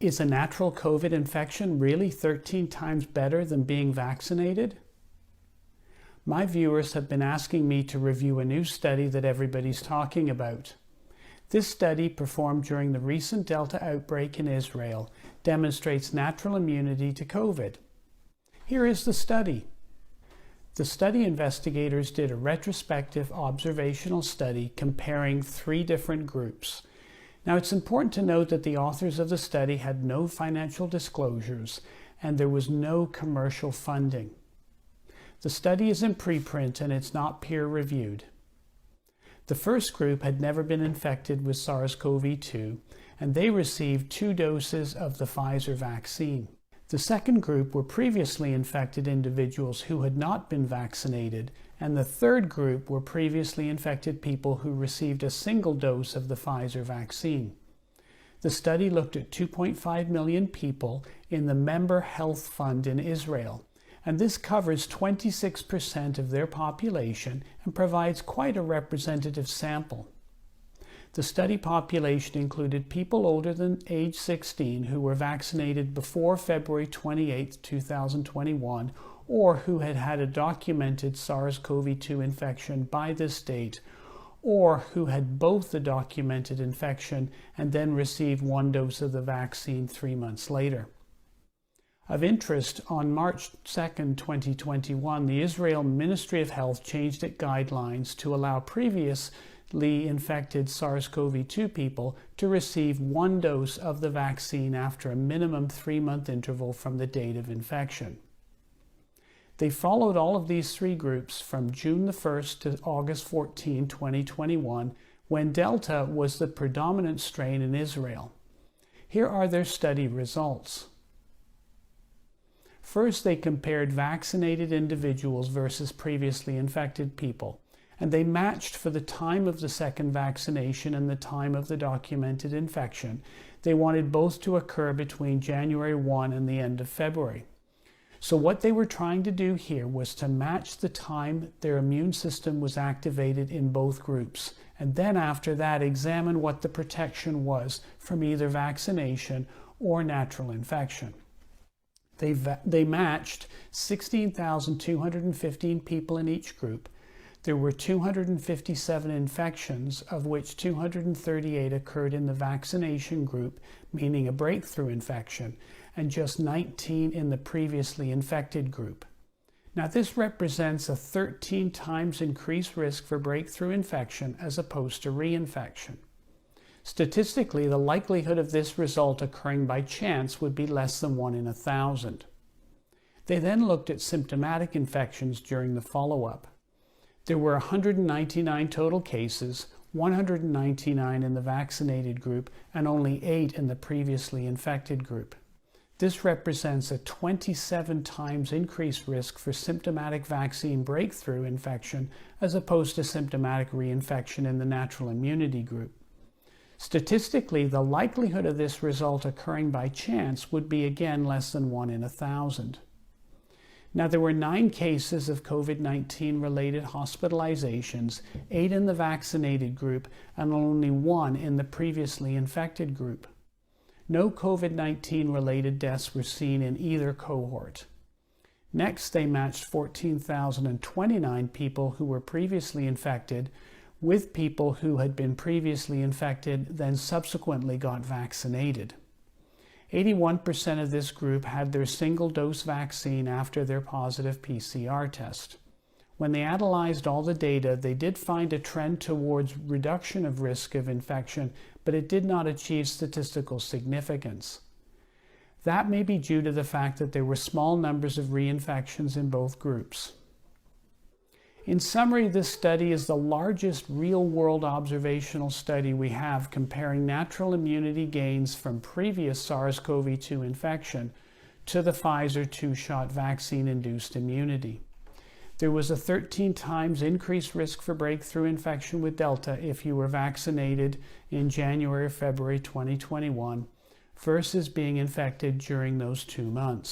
Is a natural COVID infection really 13 times better than being vaccinated? My viewers have been asking me to review a new study that everybody's talking about. This study, performed during the recent Delta outbreak in Israel, demonstrates natural immunity to COVID. Here is the study. The study investigators did a retrospective observational study comparing 3 different groups. Now, it's important to note that the authors of the study had no financial disclosures and there was no commercial funding. The study is in preprint and it's not peer-reviewed. The first group had never been infected with SARS-CoV-2 and they received 2 doses of the Pfizer vaccine. The second group were previously infected individuals who had not been vaccinated, and the third group were previously infected people who received a single dose of the Pfizer vaccine. The study looked at 2.5 million people in the Member Health Fund in Israel, and this covers 26% of their population and provides quite a representative sample. The study population included people older than age 16 who were vaccinated before February 28, 2021, or who had had a documented SARS-CoV-2 infection by this date, or who had both the documented infection and then received 1 dose of the vaccine 3 months later. Of interest, on March 2, 2021, the Israel Ministry of Health changed its guidelines to allow previously infected SARS-CoV-2 people to receive 1 dose of the vaccine after a minimum 3-month interval from the date of infection. They followed all of these 3 groups from June 1st to August 14, 2021, when Delta was the predominant strain in Israel. Here are their study results. First, they compared vaccinated individuals versus previously infected people, and they matched for the time of the second vaccination and the time of the documented infection. They wanted both to occur between January 1 and the end of February. So what they were trying to do here was to match the time their immune system was activated in both groups, and then after that examine what the protection was from either vaccination or natural infection. They matched 16,215 people in each group. There were 257 infections, of which 238 occurred in the vaccination group, meaning a breakthrough infection, and just 19 in the previously infected group. Now, this represents a 13 times increased risk for breakthrough infection as opposed to reinfection. Statistically, the likelihood of this result occurring by chance would be less than 1 in 1,000. They then looked at symptomatic infections during the follow-up. There were 199 total cases, 199 in the vaccinated group, and only 8 in the previously infected group. This represents a 27 times increased risk for symptomatic vaccine breakthrough infection as opposed to symptomatic reinfection in the natural immunity group. Statistically, the likelihood of this result occurring by chance would be again less than 1 in 1,000. Now, there were 9 cases of COVID-19 related hospitalizations, 8 in the vaccinated group and only 1 in the previously infected group. No COVID-19 related deaths were seen in either cohort. Next, they matched 14,029 people who were previously infected with people who had been previously infected, then subsequently got vaccinated. 81% of this group had their single-dose vaccine after their positive PCR test. When they analyzed all the data, they did find a trend towards reduction of risk of infection, but it did not achieve statistical significance. That may be due to the fact that there were small numbers of reinfections in both groups. In summary, this study is the largest real-world observational study we have comparing natural immunity gains from previous SARS-CoV-2 infection to the Pfizer 2-shot vaccine-induced immunity. There was a 13 times increased risk for breakthrough infection with Delta if you were vaccinated in January or February 2021 versus being infected during those 2 months.